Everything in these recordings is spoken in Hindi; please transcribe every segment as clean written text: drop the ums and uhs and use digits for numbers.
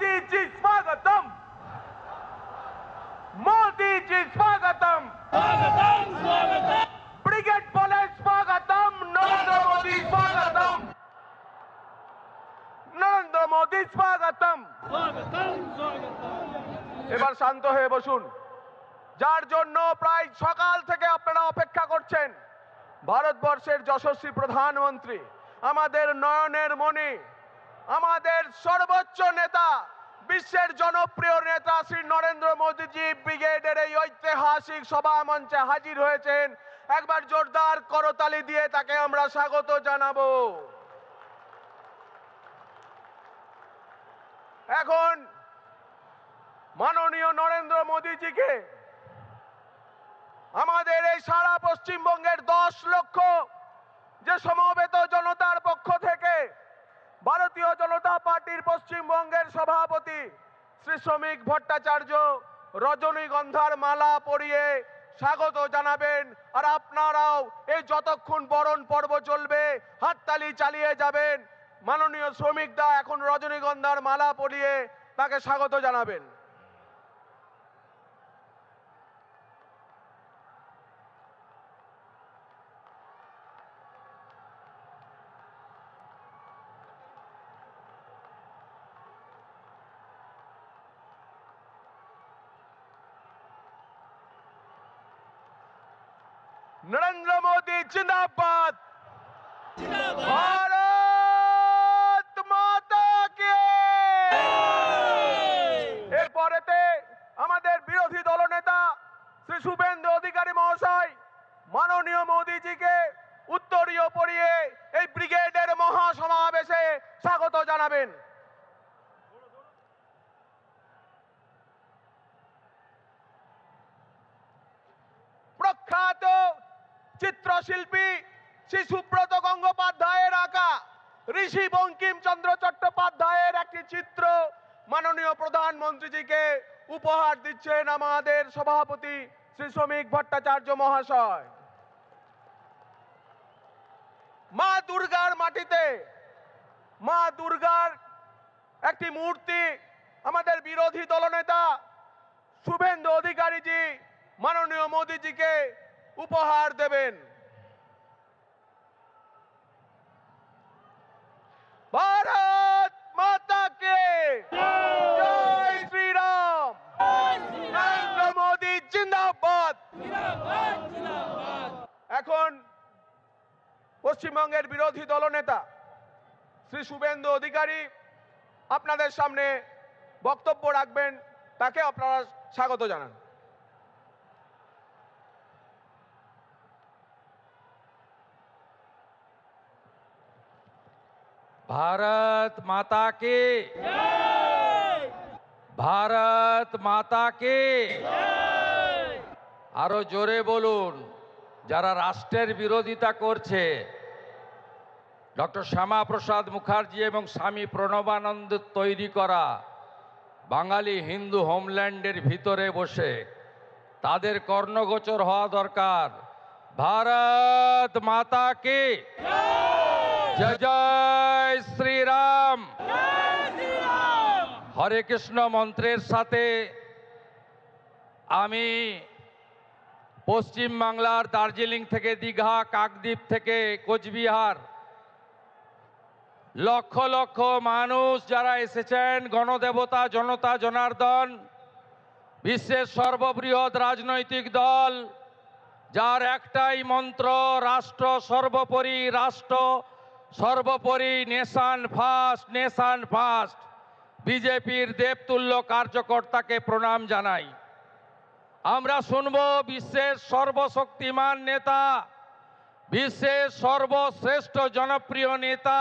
मोदी जी स्वागतम, मोदी जी स्वागतम, ब्रिगेड बोले स्वागतम, नरेंद्र मोदी स्वागतम, नरेंद्र मोदी स्वागतम। এবার শান্ত হয়ে বসুন। যার জন্য প্রায় সকাল থেকে আপনারা অপেক্ষা করছেন, ভারতবর্ষের যশস্বী প্রধানমন্ত্রী, আমাদের নয়নের মণি, আমাদের সর্বোচ্চ নেতা, বিশ্বের জনপ্রিয় নেতা শ্রী নরেন্দ্র মোদীজি ব্রিগেডের এই ঐতিহাসিক সভা মঞ্চে হাজির হয়েছেন। একবার জোরদার করতালি দিয়ে তাকে আমরা স্বাগত জানাবো। এখন মাননীয় নরেন্দ্র মোদীজিকে আমাদের এই সারা পশ্চিমবঙ্গের 10 লক্ষ যে সমবেত জনতার পক্ষ থেকে ভারতীয় জনতা পার্টির পশ্চিমবঙ্গের সভাপতি শ্রী শ্রমিক ভট্টাচার্য রজনীগন্ধার মালা পরিয়ে স্বাগত জানাবেন। আর আপনারাও এই যতক্ষণ বরণ পর্ব চলবে হাততালি চালিয়ে যাবেন। মাননীয় শ্রমিক দা এখন রজনীগন্ধার মালা পরিয়ে তাকে স্বাগত জানাবেন। नरेंद्र मोदी जिंदाबाद, भारत माता की। এরপরেতে আমাদের বিরোধী দলনেতা শ্রী শুভেন্দু অধিকারী মহাশয় মাননীয় মোদীজিকে উত্তরীয় পরিয়ে এই ব্রিগেডের মহাসমাবেশে স্বাগত জানাবেন। প্রখ্যাত চিত্রশিল্পী শ্রী সুব্রত গঙ্গোপাধ্যায়ের আঁকা ঋষি বঙ্কিমচন্দ্র চট্টোপাধ্যায়ের একটি চিত্র মাননীয় প্রধানমন্ত্রীজিকে উপহার দিচ্ছেন আমাদের সভাপতি শ্রী শ্রমিক ভট্টাচার্য মহাশয়। মা দুর্গার মাটিতে মা দুর্গার একটি মূর্তি আমাদের বিরোধী দলনেতা শুভেন্দু অধিকারীজি মাননীয় মোদীজিকে উপহার দেবেন। ভারত মাতা কে জয় শ্রীরাম, নরেন্দ্র মোদী জিন্দাবাদ। এখন পশ্চিমবঙ্গের বিরোধী দলনেতা শ্রী শুভেন্দু অধিকারী আপনাদের সামনে বক্তব্য রাখবেন, তাকে আপনারা স্বাগত জানান। भारत माता की, भारत माता की। আরো জোরে বলুন। যারা রাষ্ট্রের বিরোধিতা করছে, ডক্টর শ্যামাপ্রসাদ মুখার্জি এবং স্বামী প্রণবানন্দ তৈরি করা বাঙালি হিন্দু হোমল্যান্ডের ভিতরে বসে, তাদের কর্ণগোচর হওয়া দরকার। ভারত মাতা কি, জয় জয় শ্রীরাম। হরে কৃষ্ণ মন্ত্রের সাথে আমি পশ্চিম বাংলার দার্জিলিং থেকে দীঘা, কাকদ্বীপ থেকে কোচবিহার, লক্ষ লক্ষ মানুষ যারা এসেছেন, গণদেবতা জনতা জনার্দন, বিশ্বের সর্ববৃহৎ রাজনৈতিক দল যার একটাই মন্ত্র, রাষ্ট্র সর্বোপরি, রাষ্ট্র সর্বোপরি, নেশন ফার্স্ট, নেশন ফার্স্ট। বিজেপির দেবতুল্য কার্যকর্তাকে প্রণাম জানাই। আমরা শুনব বিশ্বের সর্বশক্তিমান নেতা, বিশ্বের সর্বশ্রেষ্ঠ জনপ্রিয় নেতা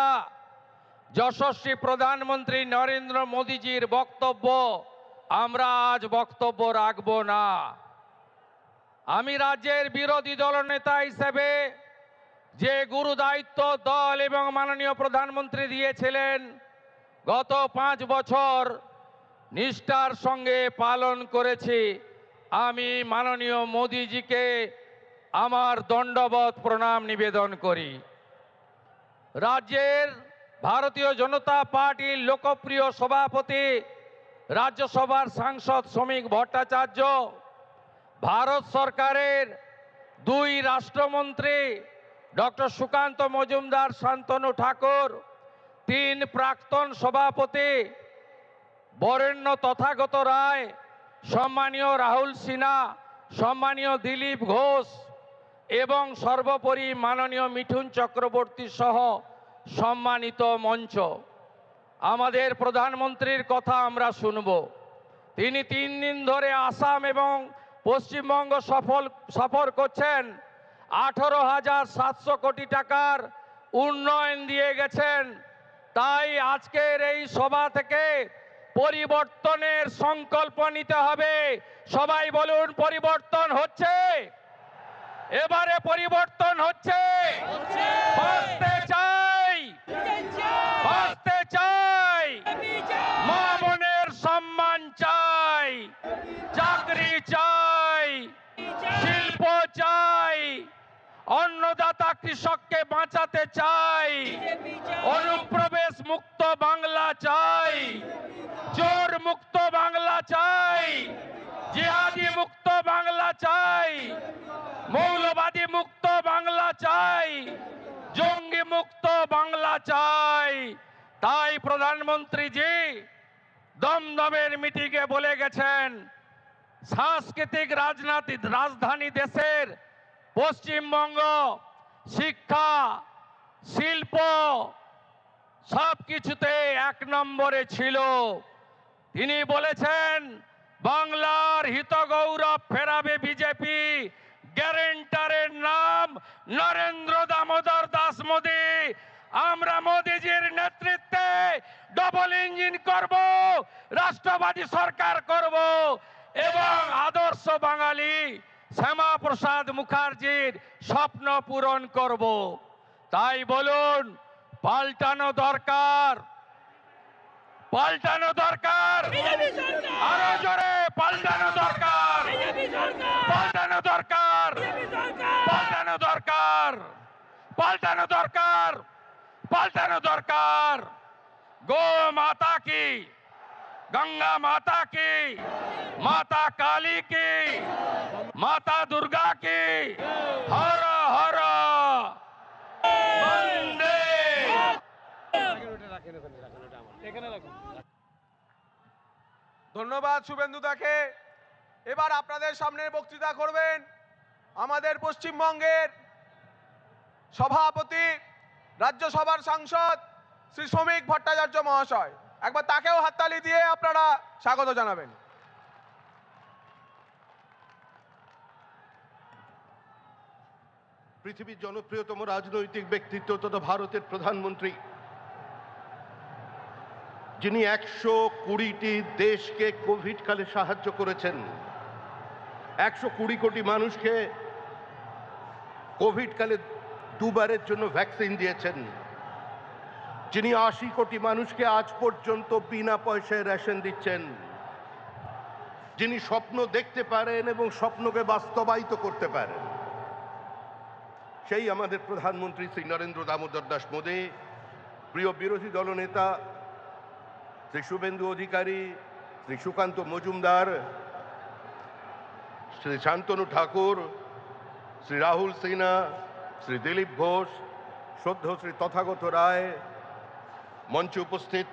যশস্বী প্রধানমন্ত্রী নরেন্দ্র মোদীজির বক্তব্য। আমরা আজ বক্তব্য রাখব না। আমি রাজ্যের বিরোধী দলনেতা হিসেবে যে গুরু দায়িত্ব দল এবং মাননীয় প্রধানমন্ত্রী দিয়েছিলেন, গত 5 বছর নিষ্ঠার সঙ্গে পালন করেছি। আমি মাননীয় মোদীজিকে আমার দণ্ডবত প্রণাম নিবেদন করি। রাজ্যের ভারতীয় জনতা পার্টির লোকপ্রিয় সভাপতি রাজ্যসভার সাংসদ শ্রমিক ভট্টাচার্য, ভারত সরকারের 2 রাষ্ট্রমন্ত্রী ডক্টর সুকান্ত মজুমদার, শান্তনু ঠাকুর, 3 প্রাক্তন সভাপতি বরেণ্য তথাগত রায়, সম্মানীয় রাহুল সিনহা, সম্মানীয় দিলীপ ঘোষ এবং সর্বোপরি মাননীয় মিঠুন চক্রবর্তী সহ সম্মানিত মঞ্চ। আমাদের প্রধানমন্ত্রীর কথা আমরা শুনব। তিনি 3 দিন ধরে আসাম এবং পশ্চিমবঙ্গ সফর করছেন। 18,700 কোটি টাকার উন্নয়ন দিয়ে গেছেন। তাই আজকের এই সভা থেকে পরিবর্তনের সংকল্প নিতে হবে। সবাই বলুন, পরিবর্তন হচ্ছে, এবারে পরিবর্তন হচ্ছে। বাঁচতে চাই, বাঁচতে চাই, মা বোনের সম্মান চাই, চাকরি চাই, শিল্প চাই, অন্নদাতা কৃষককে বাঁচাতে চাই, অনুপ্রবেশ মুক্ত বাংলা চাই, চোর মুক্ত বাংলা চাই, জিহাদি মুক্ত বাংলা চাই, মৌলবাদী মুক্ত বাংলা চাই, জঙ্গি মুক্ত বাংলা চাই। তাই প্রধানমন্ত্রীজি দমদমের মিটিংয়ে বলে গেছেন, সাংস্কৃতিক রাজধানী দেশের পশ্চিমবঙ্গ শিক্ষা, শিল্প সবকিছুতে 1 নম্বরে ছিল। তিনি বলেছেন, বাংলার হিত গৌরব ফেরাবে বিজেপি, গ্যারেন্টারের নাম নরেন্দ্র দামোদর দাস মোদী। আমরা মোদীজির নেতৃত্বে ডবল ইঞ্জিন করব, রাষ্ট্রবাদী সরকার করব এবং আদর্শ বাঙালি শ্যামাপ্রসাদ মুখার্জির স্বপ্ন পূরণ করব। তাই বলুন, পাল্টানো দরকার, পাল্টানো দরকার, আরো জোরে পাল্টানো দরকার, পাল্টানো দরকার, পাল্টানো দরকার, পাল্টানো দরকার, পাল্টানো দরকার। গো মাতা কি, गंगा माता की, माता काली की, माता दुर्गा की, हर हर वंदे। ধন্যবাদ শুভেন্দু দাকে। এবার আপনাদের সামনে বক্তৃতা করবেন আমাদের পশ্চিমবঙ্গের সভাপতি, রাজ্যসভার সাংসদ শ্রী শ্রমিক ভট্টাচার্য মহাশয়। একবার তাকেও হাততালি দিয়ে আপনারা স্বাগত জানাবেন। পৃথিবীর জনপ্রিয়তম রাজনৈতিক ব্যক্তিত্ব তথা ভারতের প্রধানমন্ত্রী, যিনি 120টি দেশকে কোভিড কালে সাহায্য করেছেন, 120 কোটি মানুষকে কোভিড কালে 2 বারের জন্য ভ্যাকসিন দিয়েছেন, যিনি 80 কোটি মানুষকে আজ পর্যন্ত বিনা পয়সায় রেশন দিচ্ছেন, যিনি স্বপ্ন দেখতে পারেন এবং স্বপ্নকে বাস্তবায়িত করতে পারেন, সেই আমাদের প্রধানমন্ত্রী শ্রী নরেন্দ্র দামোদর দাস মোদী। প্রিয় বিরোধী দলনেতা শ্রী শুভেন্দু অধিকারী, শ্রী সুকান্ত মজুমদার, শ্রী শান্তনু ঠাকুর, শ্রী রাহুল সিনহা, শ্রী দিলীপ ঘোষ, শ্রদ্ধেয় শ্রী তথাগত রায়, মঞ্চে উপস্থিত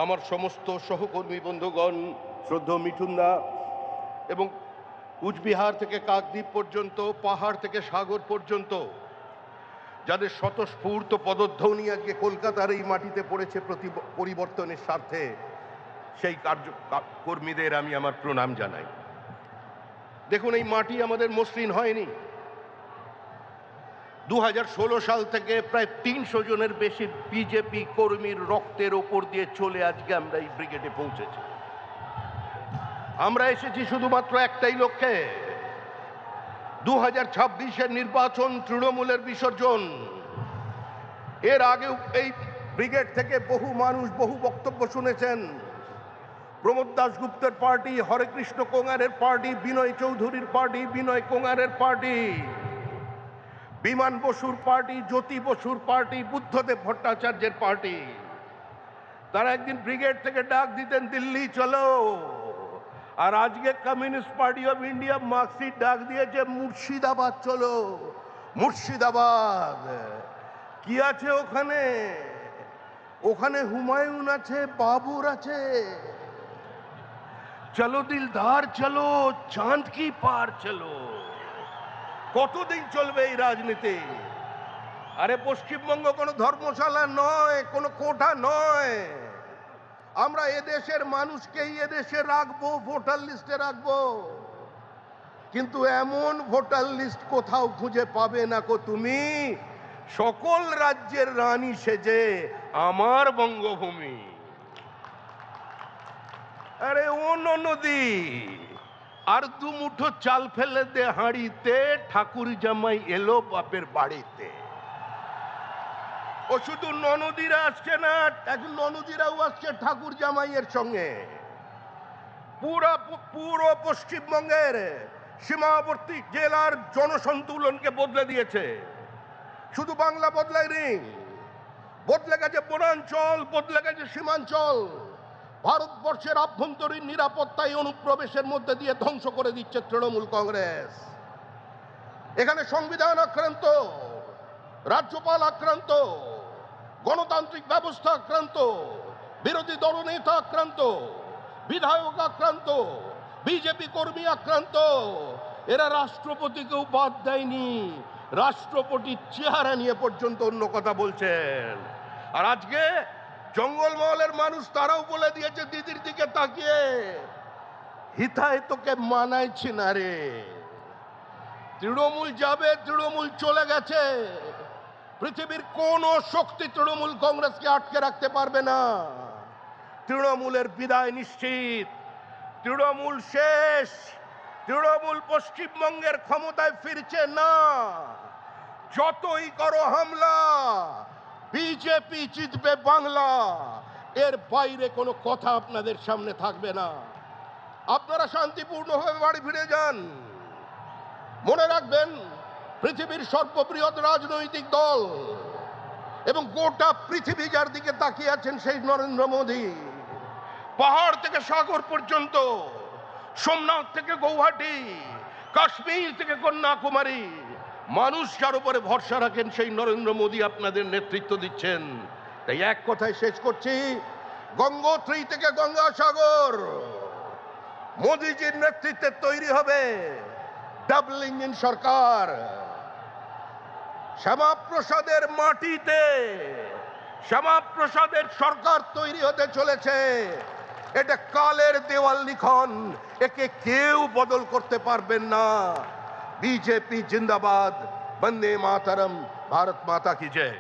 আমার সমস্ত সহকর্মী বন্ধুগণ, শ্রদ্ধেয় মিঠুনদা এবং কুচবিহার থেকে কাকদ্বীপ পর্যন্ত, পাহাড় থেকে সাগর পর্যন্ত যাদের স্বতঃস্ফূর্ত পদধ্বনি আজকে কলকাতার এই মাটিতে পড়েছে পরিবর্তনের স্বার্থে, সেই কর্মীদের আমি আমার প্রণাম জানাই। দেখুন, এই মাটি আমাদের মসৃণ হয়নি। 2016 সাল থেকে প্রায় 300 জনের বেশি বিজেপি কর্মীর রক্তের ওপর দিয়ে চলে আজকে আমরা এই ব্রিগেডে পৌঁছেছি। আমরা এসেছি শুধুমাত্র একটাই লক্ষ্যে, 2026-এর নির্বাচন, তৃণমূলের বিসর্জন। এর আগেও এই ব্রিগেড থেকে বহু মানুষ বহু বক্তব্য শুনেছেন। প্রমোদ দাশগুপ্তের পার্টি, হরেকৃষ্ণ কোঙারের পার্টি, বিনয় চৌধুরীর পার্টি, বিনয় কোঙারের পার্টি, বিমান বসুর পার্টি, জ্যোতি বসুর পার্টি, বুদ্ধদেব ভট্টাচার্যের পার্টি। তারা একদিন ব্রিগেড থেকে ডাক দিতেন দিল্লি চলো, আর আজকে communist party of India Marxist ডাক দিয়েছে মুর্শিদাবাদ চলো। মুর্শিদাবাদ কি আছে ওখানে? ওখানে হুমায়ুন আছে, বাবুর আছে। চলো দিলদার চলো, চাঁদ কি পার চলো। কতদিন চলবে এই রাজনীতি? আরে পশ্চিমবঙ্গ কোনো ধর্মশালা নয়, কোনো কোঠা নয়। আমরা এদেশের মানুষকেই এদেশে রাখবো, ভোটার লিস্টে রাখবো, কিন্তু এমন ভোটার লিস্ট কোথাও খুঁজে পাবে না কো তুমি, সকল রাজ্যের রানী সেজে আমার বঙ্গভূমি। আরে ও নদী, আর দু মুঠো চাল ফেলে দে হাঁড়িতে, ঠাকুর জামাই এলো বাপের বাড়িতে। ও শুধু ননদীরা আসছে না, এখন ননদীরাও আসছে ঠাকুর জামাইয়ের সঙ্গে। পুরো পশ্চিমবঙ্গের সীমাবর্তী জেলার জনসন্তুলনকে বদলে দিয়েছে। শুধু বাংলা বদলায়নি, বদলে গেছে বনাঞ্চল, বদলে গেছে সীমাঞ্চল। ভারতবর্ষের আভ্যন্তরীণ নিরাপত্তায় অনুপ্রবেশের মধ্যে দিয়ে ধ্বংস করে দিচ্ছে তৃণমূল কংগ্রেস। এখানে সংবিধান আক্রান্ত, রাজ্যপাল আক্রান্ত, গণতান্ত্রিক ব্যবস্থা আক্রান্ত, বিরোধী দলনেতা আক্রান্ত, বিধায়ক আক্রান্ত, বিজেপি কর্মী আক্রান্ত। এরা রাষ্ট্রপতিকেও বাদ দেয়নি, রাষ্ট্রপতির চেহারা নিয়ে পর্যন্ত অন্য কথা বলছেন। আর আজকে জঙ্গলমহলের মানুষ তারাও বলে দিয়েছে দিদির দিকে তাকিয়ে, হিতায় তোকে মানাইছি না রে। তৃণমূল যাবে, তৃণমূল চলে গেছে। পৃথিবীর কোন শক্তি তৃণমূল কংগ্রেসকে আটকে রাখতে পারবে না। তৃণমূলের বিদায় নিশ্চিত, তৃণমূল শেষ। তৃণমূল পশ্চিমবঙ্গের ক্ষমতায় ফিরছে না। যতই করো হামলা, বিজেপি জিতবে বাংলা, এর বাইরে কোনো কথা আপনাদের সামনে থাকবে না। আপনারা শান্তিপূর্ণভাবে বাড়ি ফিরে যান। মনে রাখবেন, পৃথিবীর সর্ববৃহৎ রাজনৈতিক দল এবং গোটা পৃথিবী যার দিকে তাকিয়ে আছেন সেই নরেন্দ্র মোদী। পাহাড় থেকে সাগর পর্যন্ত, সোমনাথ থেকে গৌহাটি, কাশ্মীর থেকে কন্যাকুমারী, মানুষ যার উপরে ভরসা রাখেন সেই নরেন্দ্র মোদী আপনাদের নেতৃত্ব দিচ্ছেন। তাই এক কথায় শেষ করছি, গঙ্গোত্রী থেকে গঙ্গাসাগর মোদীজির নেতৃত্বে তৈরি হবে ডাবল ইঞ্জিন সরকার। শ্যামাপ্রসাদের মাটিতে শ্যামাপ্রসাদের সরকার তৈরি হতে চলেছে। এটা কালের দেওয়াল লিখন, একে কেউ বদল করতে পারবেন না। বিজেপি জিন্দাবাদ, বন্দে মাতরম, ভারত মাতা কি জয়।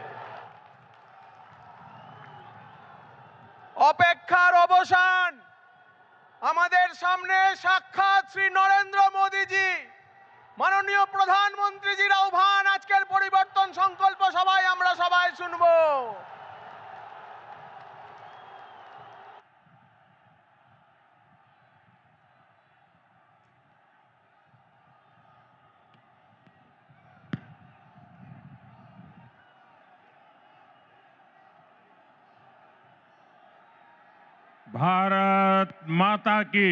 অপেক্ষার অবসান। আমাদের সামনে সাক্ষাৎ শ্রী নরেন্দ্র মোদীজি, মাননীয় প্রধানমন্ত্রীজির আহ্বান। আজকের পরিবর্তন সংকল্প সভায় আমরা সবাই শুনবো। भारत माता की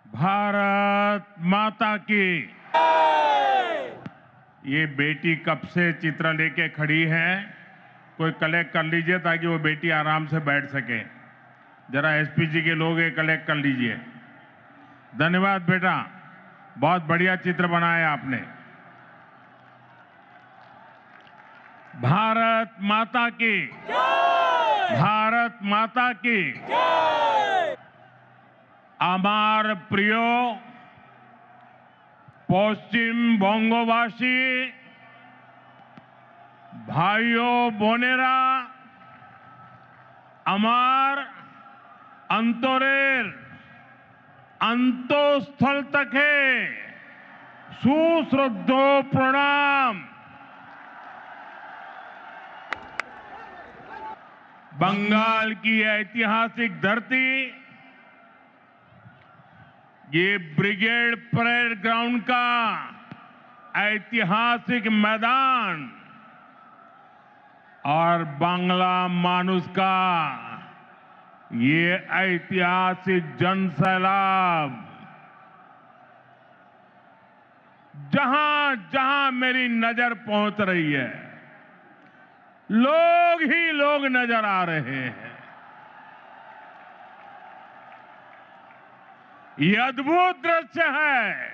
भारत माता की। ये बेटी कब से चित्र लेके खड़ी है, कोई कलेक्ट कर लीजिए ताकि वो बेटी आराम से बैठ सके। जरा एसपीजी के लोग ये कलेक्ट कर लीजिए। धन्यवाद बेटा, बहुत बढ़िया चित्र बनाया आपने। भारत माता की, भारत माता की। আমার প্রিয় পশ্চিমবঙ্গবাসী ভাইও বোনেরা, আমার অন্তরের অন্তঃস্থল থেকে সুশ্রদ্ধ প্রণাম। बंगाल की ऐतिहासिक धरती, ये ब्रिगेड परेड ग्राउंड का ऐतिहासिक मैदान और बांग्ला मानुष का ये ऐतिहासिक जनसैलाब जहां जहां मेरी नजर पहुंच रही है, लोग ही लोग नजर आ रहे हैं। ये अद्भुत दृश्य है।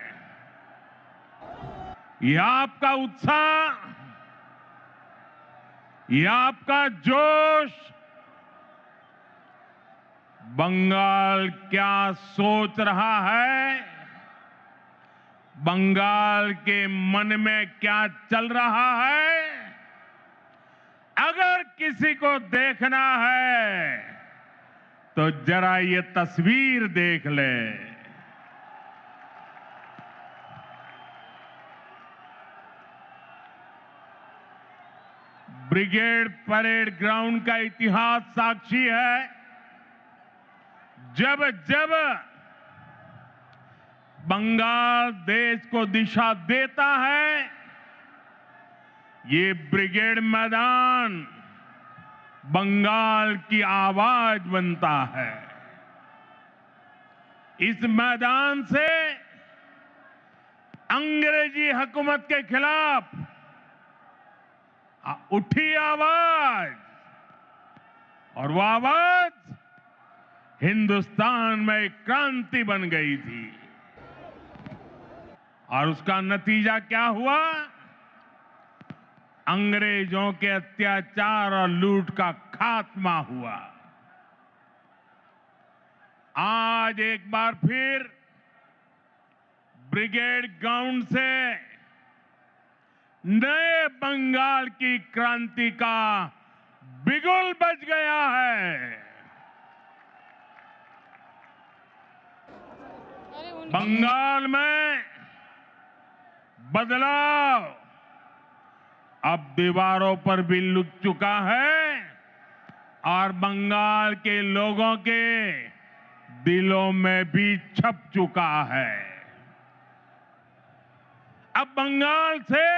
ये आपका उत्साह, ये आपका जोश बंगाल क्या सोच रहा है, बंगाल के मन में क्या चल रहा है, अगर किसी को देखना है तो जरा ये तस्वीर देख ले। ब्रिगेड परेड ग्राउंड का इतिहास साक्षी है। जब जब बंगाल देश को दिशा देता है, ये ब्रिगेड मैदान बंगाल की आवाज बनता है। इस मैदान से अंग्रेजी हुकूमत के खिलाफ उठी आवाज, और वो आवाज हिंदुस्तान में एक क्रांति बन गई थी। और उसका नतीजा क्या हुआ? अंग्रेजों के अत्याचार और लूट का खात्मा हुआ। आज एक बार फिर ब्रिगेड ग्राउंड से नए बंगाल की क्रांति का बिगुल बज गया है। बंगाल में बदलाव अब दीवारों पर भी लुक चुका है और बंगाल के लोगों के दिलों में भी छप चुका है। अब बंगाल से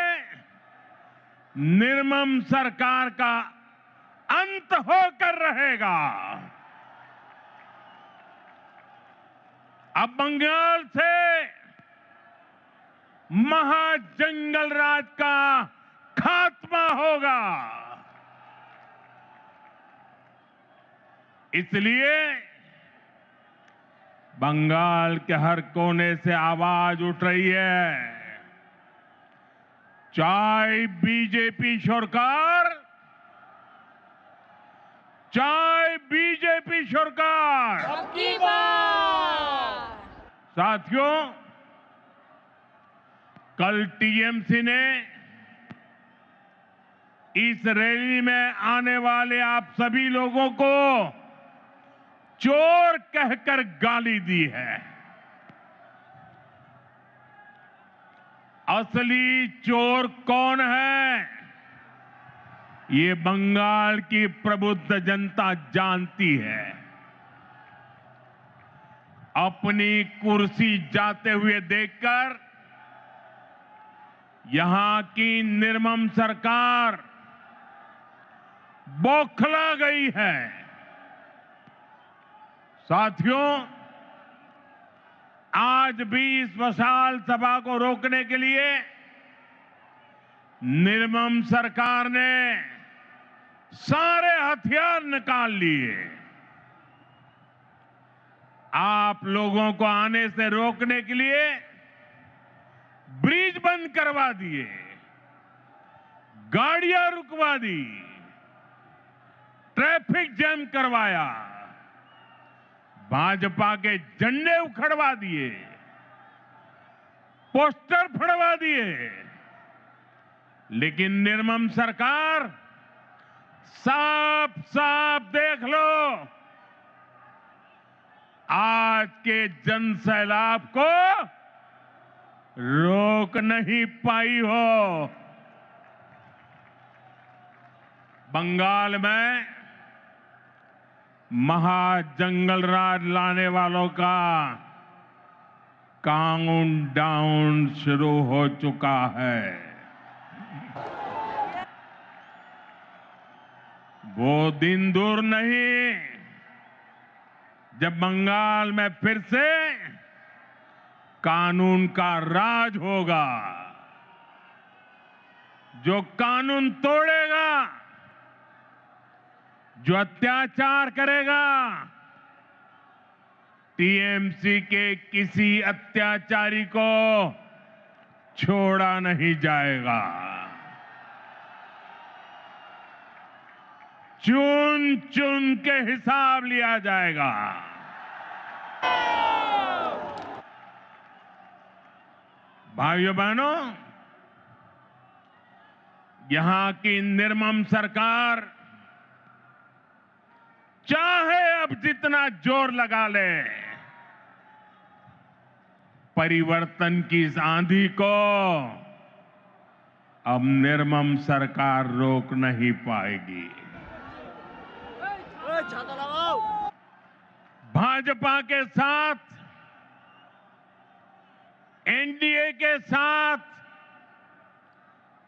निर्मम सरकार का अंत होकर रहेगा। अब बंगाल से महाजंगल राज का खात्मा होगा। इसलिए बंगाल के हर कोने से आवाज उठ रही है, चाहे बीजेपी सरकार, चाहे बीजेपी सरकार। साथियों, कल टीएमसी ने इस रैली में आने वाले आप सभी लोगों को चोर कहकर गाली दी है। असली चोर कौन है, ये बंगाल की प्रबुद्ध जनता जानती है। अपनी कुर्सी जाते हुए देखकर यहां की निर्मम सरकार बौखला गई है। साथियों, आज भी इस विशाल सभा को रोकने के लिए निर्मम सरकार ने सारे हथियार निकाल लिए। आप लोगों को आने से रोकने के लिए ब्रिज बंद करवा दिए, गाड़ियां रुकवा दी, ट्रैफिक जैम करवाया, भाजपा के झंडे उखड़वा दिए, पोस्टर फड़वा दिए। लेकिन निर्मम सरकार, साफ साफ देख लो, आज के जनसैलाब को रोक नहीं पाई हो। बंगाल में महाजंगल राज लाने वालों का काउंटडाउन शुरू हो चुका है। वो दिन दूर नहीं जब बंगाल में फिर से कानून का राज होगा। जो कानून तोड़ेगा, जो अत्याचार करेगा, टीएमसी के किसी अत्याचारी को छोड़ा नहीं जाएगा। चुन चुन के हिसाब लिया जाएगा। भाइयों बहनों, यहां की निर्मम सरकार चाहे अब जितना जोर लगा ले, परिवर्तन की इस आंधी को अब निर्मम सरकार रोक नहीं पाएगी। भाजपा के साथ, एनडीए के साथ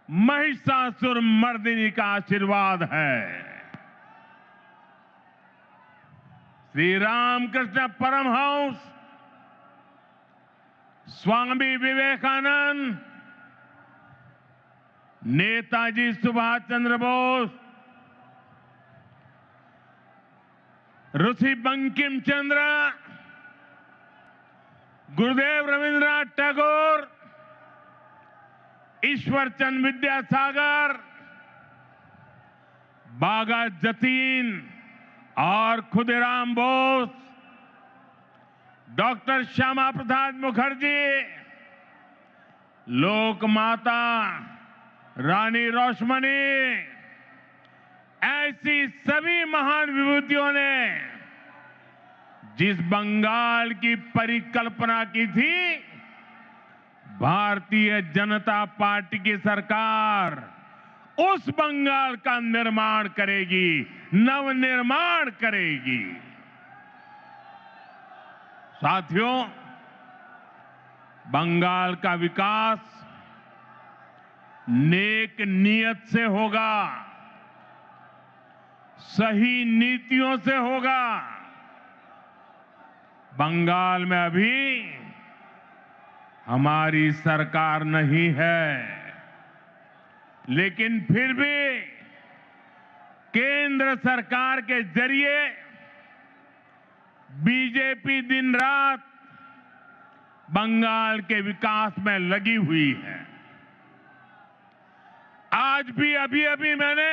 महिषासुर मर्दिनी का आशीर्वाद है। श्री रामकृष्ण परमहंस, स्वामी विवेकानंद, नेताजी सुभाष चंद्र बोस, ऋषि बंकिम चंद्र, गुरुदेव रविंद्रनाथ टैगोर, ईश्वर चंद्र विद्यासागर, बागा जतीन और खुदीराम बोस, डॉक्टर श्यामा प्रसाद मुखर्जी, लोक माता रानी रोशमनी, ऐसी सभी महान विभूतियों ने जिस बंगाल की परिकल्पना की थी, भारतीय जनता पार्टी की सरकार उस बंगाल का निर्माण करेगी, नवनिर्माण करेगी। साथियों, बंगाल का विकास नेक नियत से होगा, सही नीतियों से होगा। बंगाल में अभी हमारी सरकार नहीं है, लेकिन फिर भी केंद्र सरकार के जरिए बीजेपी दिन रात बंगाल के विकास में लगी हुई है। आज भी अभी मैंने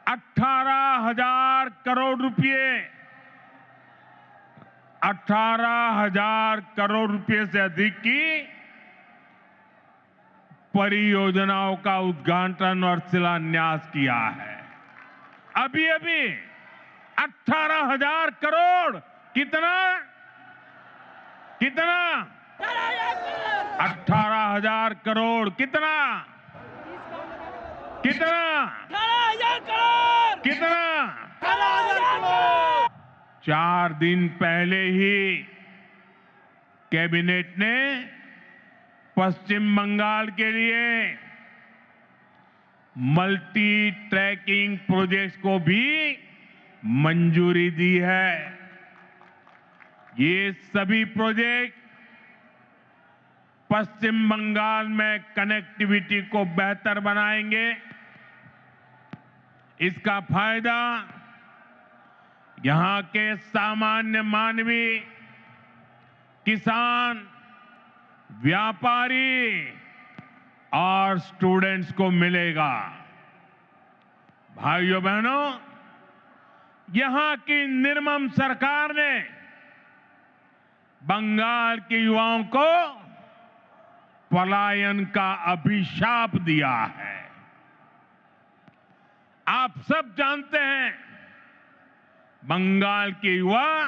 18,000 करोड़ रुपए 18,000 करोड़ रुपए से अधिक की परियोजनाओं का उद्घाटन और शिलान्यास किया है। अभी 18,000 करोड़ कितना 18,000 करोड़ कितना 4 दिन पहले ही कैबिनेट ने पश्चिम बंगाल के लिए मल्टी ट्रैकिंग प्रोजेक्ट्स को भी मंजूरी दी है। ये सभी प्रोजेक्ट पश्चिम बंगाल में कनेक्टिविटी को बेहतर बनाएंगे। इसका फायदा यहां के सामान्य मानवी, किसान, व्यापारी और स्टूडेंट्स को मिलेगा। भाइयों बहनों, यहां की निर्मम सरकार ने बंगाल के युवाओं को पलायन का अभिशाप दिया है। आप सब जानते हैं, बंगाल के युवा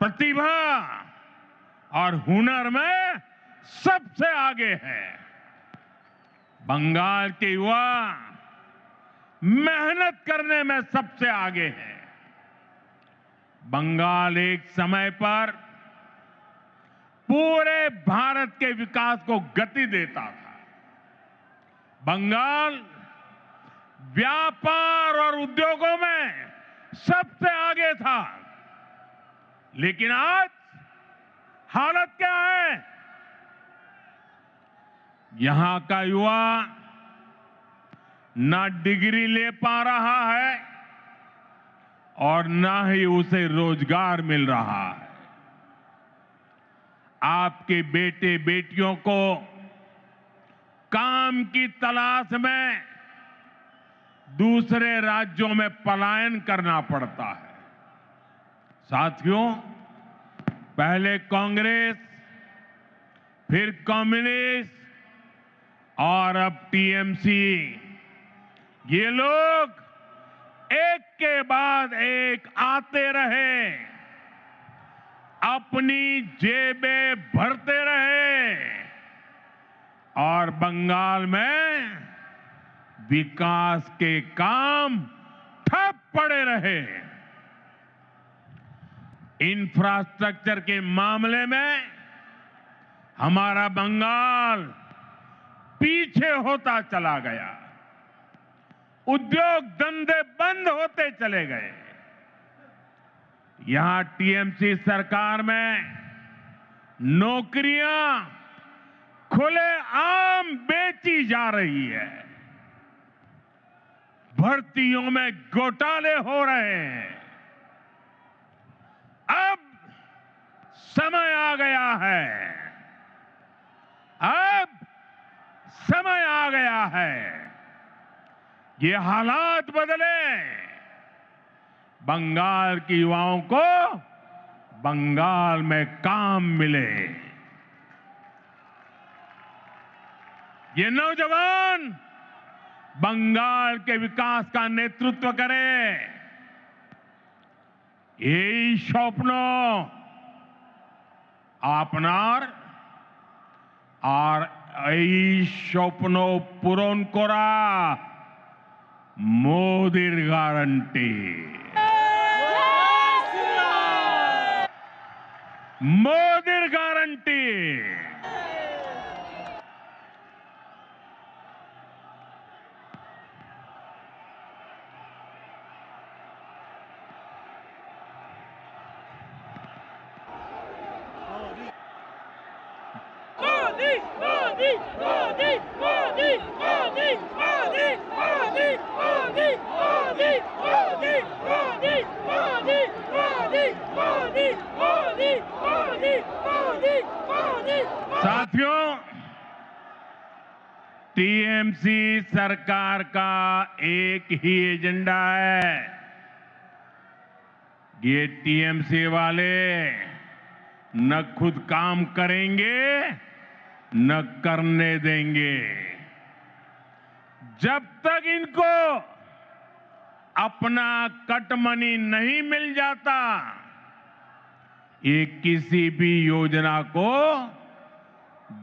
प्रतिभा और हुनर में सबसे आगे है। बंगाल के युवा मेहनत करने में सबसे आगे है। बंगाल एक समय पर पूरे भारत के विकास को गति देता था। बंगाल व्यापार और उद्योगों में सबसे आगे था। लेकिन आज हालत क्या है? यहां का युवा ना डिग्री ले पा रहा है और ना ही उसे रोजगार मिल रहा है। आपके बेटे बेटियों को काम की तलाश में दूसरे राज्यों में पलायन करना पड़ता है। साथियों, पहले कांग्रेस, फिर कम्युनिस्ट और अब टीएमसी, ये लोग एक के बाद एक आते रहे, अपनी जेबें भरते रहे और बंगाल में विकास के काम ठप पड़े रहे। इंफ्रास्ट्रक्चर के मामले में हमारा बंगाल पीछे होता चला गया। उद्योग धंधे बंद होते चले गए। यहां टीएमसी सरकार में नौकरियां खुलेआम बेची जा रही है। भर्तियों में घोटाले हो रहे हैं। अब समय आ गया है, अब समय आ गया है, ये हालात बदले। बंगाल के युवाओं को बंगाल में काम मिले। ये नौजवान बंगाल के विकास का नेतृत्व करें। এই স্বপ্ন আপনার আর এই স্বপ্ন পূরণ করা মোদির গ্যারান্টি। मोदीर गारंटी। साथियों, टीएमसी सरकार का एक ही एजेंडा है। ये टीएमसी वाले न खुद काम करेंगे न करने देंगे। जब तक इनको अपना कट मनी नहीं मिल जाता, ये किसी भी योजना को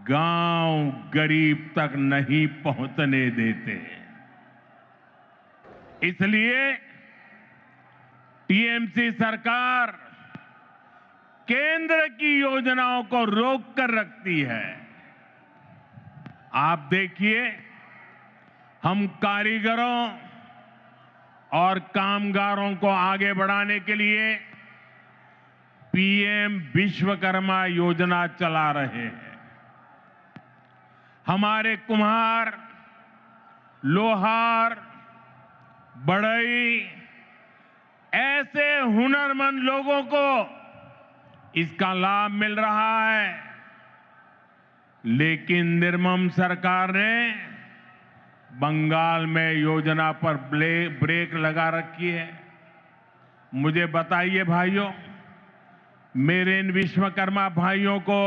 गांव गरीब तक नहीं पहुंचने देते। इसलिए टीएमसी सरकार केंद्र की योजनाओं को रोक कर रखती है। आप देखिए, हम कारीगरों और कामगारों को आगे बढ़ाने के लिए पीएम विश्वकर्मा योजना चला रहे हैं। हमारे कुम्हार, लोहार, बढ़ई, ऐसे हुनरमंद लोगों को इसका लाभ मिल रहा है। लेकिन निर्मम सरकार ने बंगाल में योजना पर ब्रेक लगा रखी है। मुझे बताइए भाइयों, मेरे इन विश्वकर्मा भाइयों को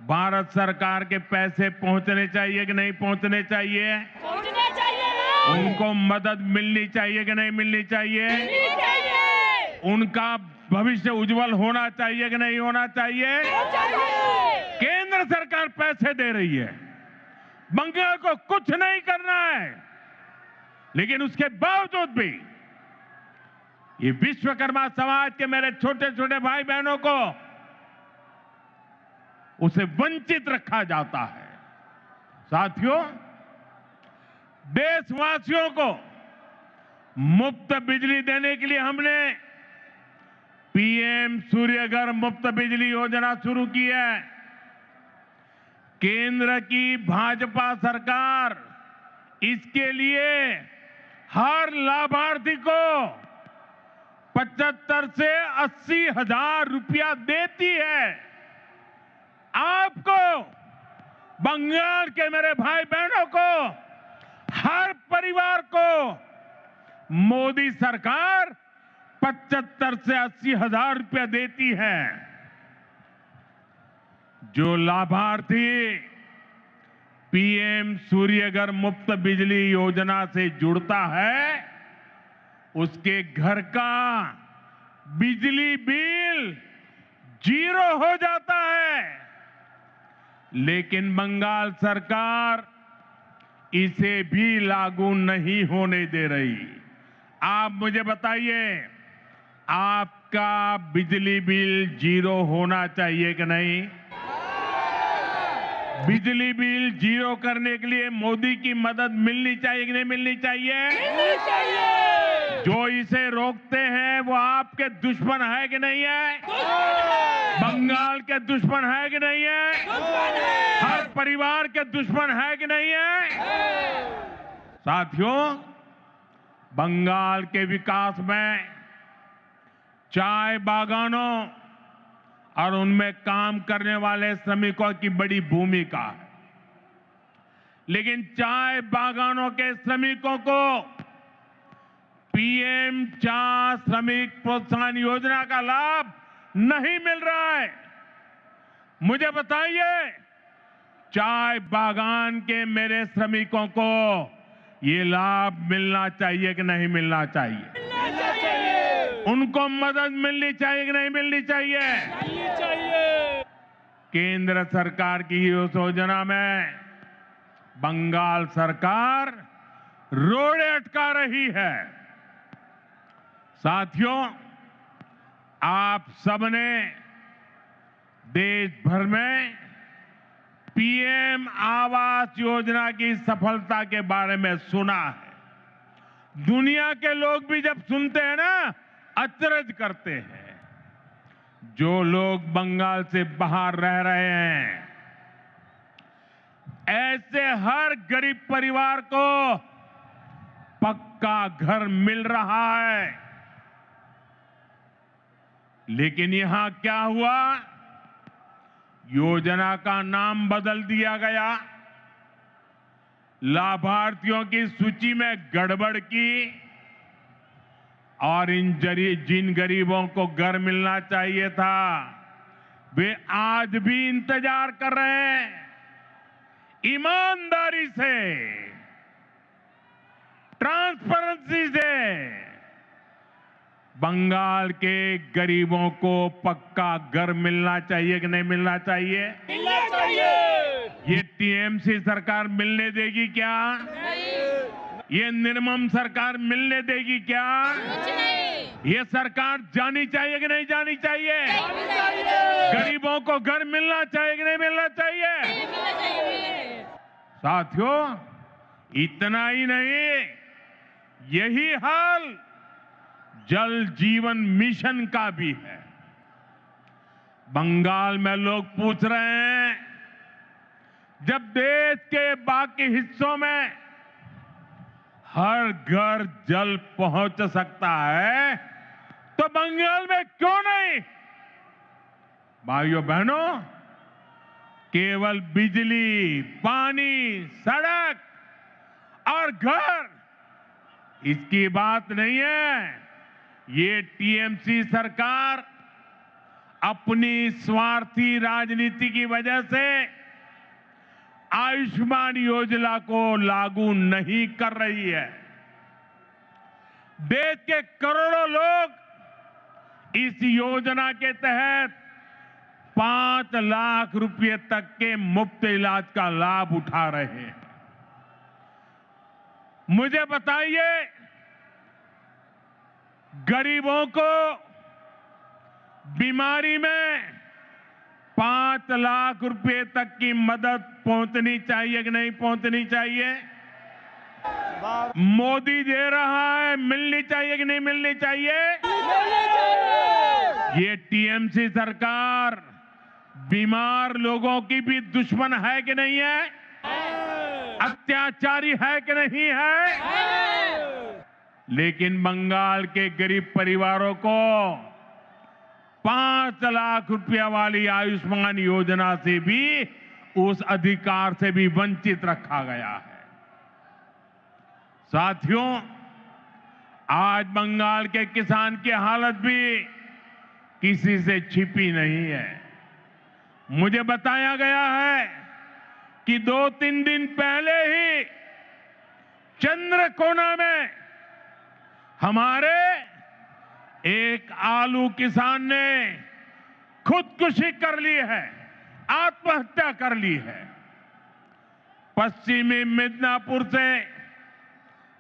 भारत सरकार के पैसे पहुंचने चाहिए कि नहीं पहुंचने चाहिए? पहुंचने चाहिए। उनको मदद मिलनी चाहिए कि नहीं मिलनी चाहिए? मिलनी चाहिए। उनका भविष्य उज्जवल होना चाहिए कि नहीं होना चाहिए? चाहिए। केंद्र सरकार पैसे दे रही है, बंगाल को कुछ नहीं करना है, लेकिन उसके बावजूद भी ये विश्वकर्मा समाज के मेरे छोटे छोटे भाई बहनों को उसे वंचित रखा जाता है। साथियों, देशवासियों को मुफ्त बिजली देने के लिए हमने पीएम सूर्यघर मुफ्त बिजली योजना शुरू की है। केंद्र की भाजपा सरकार इसके लिए हर लाभार्थी को 75 से 80 हजार रुपया देती है। आपको, बंगाल के मेरे भाई बहनों को, हर परिवार को मोदी सरकार 75 से 80 हजार रुपया देती है। जो लाभार्थी पीएम सूर्यघर मुफ्त बिजली योजना से जुड़ता है, उसके घर का बिजली बिल 0 हो जाता है। लेकिन बंगाल सरकार इसे भी लागू नहीं होने दे रही। आप मुझे बताइए, आपका बिजली बिल 0 होना चाहिए कि नहीं? बिजली बिल 0 करने के लिए मोदी की मदद मिलनी चाहिए कि नहीं मिलनी चाहिए? मिलनी चाहिए। जो इसे रोकते हैं वो आपके दुश्मन है कि नहीं है? बंगाल के दुश्मन है कि नहीं है? हर परिवार के दुश्मन है कि नहीं है? साथियों, बंगाल के विकास में चाय बागानों और उनमें काम करने वाले श्रमिकों की बड़ी भूमिका है। लेकिन चाय बागानों के श्रमिकों को पीएम चाय श्रमिक प्रोत्साहन योजना का लाभ नहीं मिल रहा है। मुझे बताइए, चाय बागान के मेरे श्रमिकों को ये लाभ मिलना चाहिए कि नहीं मिलना चाहिए? मिलना चाहिए। उनको मदद मिलनी चाहिए कि नहीं मिलनी चाहिए? मिलनी चाहिए। केंद्र सरकार की इस योजना में बंगाल सरकार रोड़े अटका रही है। साथियों, आप सबने देश भर में पीएम आवास योजना की सफलता के बारे में सुना है। दुनिया के लोग भी जब सुनते हैं ना, अचरज करते हैं। जो लोग बंगाल से बाहर रह रहे हैं, ऐसे हर गरीब परिवार को पक्का घर मिल रहा है। लेकिन यहां क्या हुआ? योजना का नाम बदल दिया गया, लाभार्थियों की सूची में गड़बड़ की और जिन गरीबों को घर मिलना चाहिए था, वे आज भी इंतजार कर रहे हैं। ईमानदारी से, ट्रांसपेरेंसी से बंगाल के गरीबों को पक्का घर मिलना चाहिए कि नहीं मिलना चाहिए? मिलना चाहिए। ये टीएमसी सरकार मिलने देगी क्या? ये निर्मम सरकार मिलने देगी क्या? कुछ नहीं। ये सरकार जानी चाहिए कि नहीं जानी चाहिए? मिलना चाहिए। गरीबों को घर मिलना चाहिए कि नहीं मिलना चाहिए? मिलना चाहिए। साथियों, इतना ही नहीं, यही हाल जल जीवन मिशन का भी है। बंगाल में लोग पूछ रहे हैं, जब देश के बाकी हिस्सों में हर घर जल पहुंच सकता है, तो बंगाल में क्यों नहीं? भाइयों बहनों, केवल बिजली, पानी, सड़क और घर, इसकी बात नहीं है। ये टीएमसी सरकार अपनी स्वार्थी राजनीति की वजह से आयुष्मान योजना को लागू नहीं कर रही है। देश के करोड़ों लोग इस योजना के तहत 5 लाख रुपए तक के मुफ्त इलाज का लाभ उठा रहे हैं। मुझे बताइए, गरीबों को बीमारी में 5 लाख रुपए तक की मदद पहुंचनी चाहिए कि नहीं पहुंचनी चाहिए? मोदी दे रहा है, मिलनी चाहिए कि नहीं मिलनी चाहिए? ये टीएमसी सरकार बीमार लोगों की भी दुश्मन है कि नहीं है? अत्याचारी है कि नहीं है? लेकिन बंगाल के गरीब परिवारों को 5 लाख रुपया वाली आयुष्मान योजना से भी, उस अधिकार से भी वंचित रखा गया है। साथियों, आज बंगाल के किसान की हालत भी किसी से छिपी नहीं है। मुझे बताया गया है कि 2-3 दिन पहले ही चंद्रकोना में हमारे एक आलू किसान ने खुदकुशी कर ली है, आत्महत्या कर ली है। पश्चिमी मिदनापुर से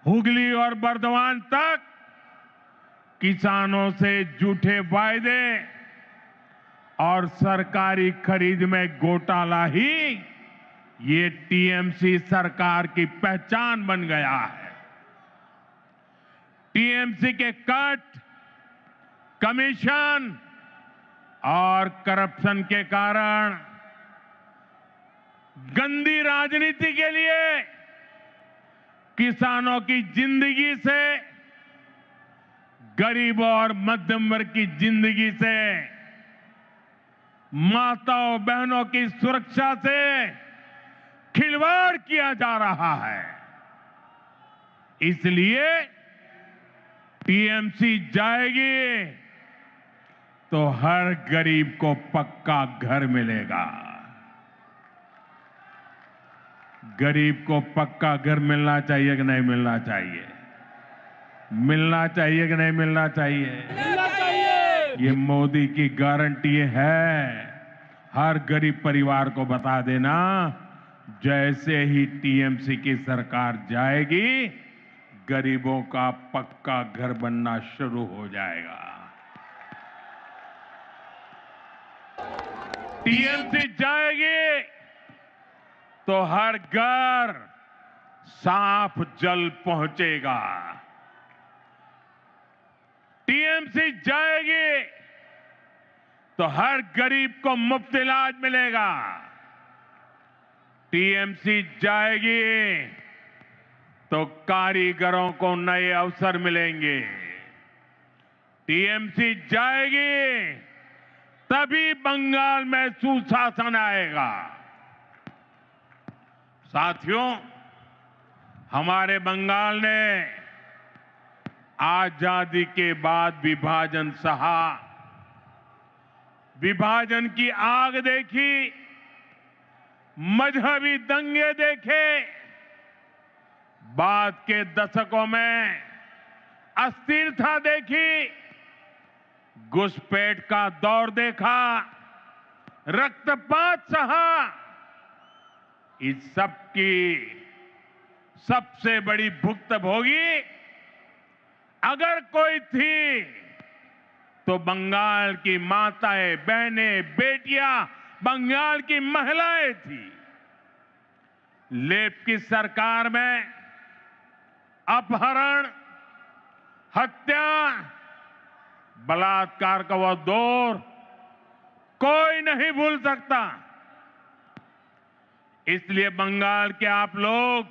हुगली और बर्दवान तक किसानों से झूठे वायदे और सरकारी खरीद में घोटाला ही ये टीएमसी सरकार की पहचान बन गया है। टीएमसी के कट, कमीशन और करप्शन के कारण गंदी राजनीति के लिए किसानों की जिंदगी से, गरीबों और मध्यम वर्ग की जिंदगी से, माताओं बहनों की सुरक्षा से खिलवाड़ किया जा रहा है। इसलिए टीएमसी जाएगी तो हर गरीब को पक्का घर मिलेगा। गरीब को पक्का घर मिलना चाहिए कि नहीं मिलना चाहिए? मिलना चाहिए कि नहीं मिलना चाहिए? मिलना चाहिए। ये मोदी की गारंटी है। हर गरीब परिवार को बता देना, जैसे ही टीएमसी की सरकार जाएगी, गरीबों का पक्का घर बनना शुरू हो जाएगा। टीएमसी जाएगी तो हर घर साफ जल पहुंचेगा। टीएमसी जाएगी तो हर गरीब को मुफ्त इलाज मिलेगा। टीएमसी जाएगी तो कारीगरों को नए अवसर मिलेंगे। टीएमसी जाएगी तभी बंगाल में सुशासन आएगा। साथियों, हमारे बंगाल ने आजादी के बाद विभाजन सहा, विभाजन की आग देखी, मजहबी दंगे देखे, बाद के दशकों में अस्थिरता देखी, घुसपैठ का दौर देखा, रक्तपात सहा। इस सब की सबसे बड़ी भुक्तभोगी अगर कोई थी तो बंगाल की माताएं, बहनें, बेटियां, बंगाल की महिलाएं थी। लेप की सरकार में अपहरण, हत्या, बलात्कार का वो दौर कोई नहीं भूल सकता। इसलिए बंगाल के आप लोग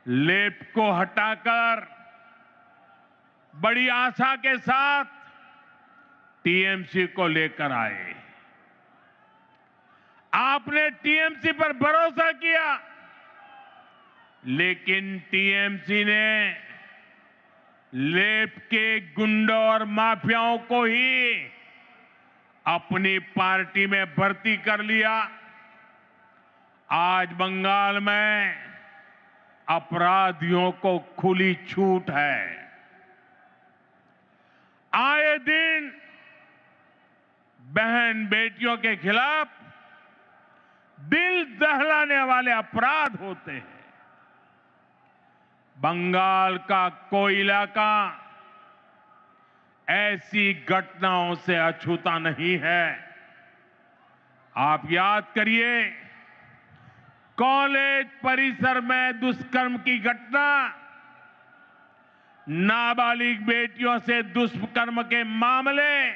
लेप को हटाकर बड़ी आशा के साथ टीएमसी को लेकर आए। आपने टीएमसी पर भरोसा किया, लेकिन टीएमसी ने लेप के गुंडों और माफियाओं को ही अपनी पार्टी में भर्ती कर लिया। आज बंगाल में अपराधियों को खुली छूट है। आए दिन बहन बेटियों के खिलाफ दिल दहलाने वाले अपराध होते हैं। बंगाल का कोई इलाका ऐसी घटनाओं से अछूता नहीं है। आप याद करिए, कॉलेज परिसर में दुष्कर्म की घटना, नाबालिग बेटियों से दुष्कर्म के मामले,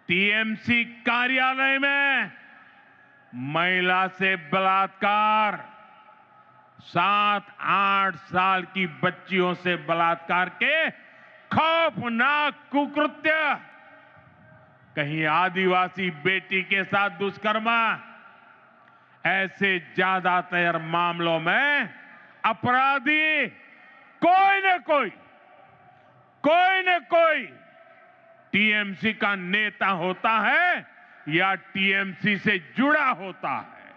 टीएमसी कार्यालय में महिला से बलात्कार, 7-8 साल की बच्चियों से बलात्कार के खौफनाक कुकृत्य, कहीं आदिवासी बेटी के साथ दुष्कर्म, ऐसे ज्यादातर मामलों में अपराधी कोई न कोई टीएमसी का नेता होता है या टीएमसी से जुड़ा होता है।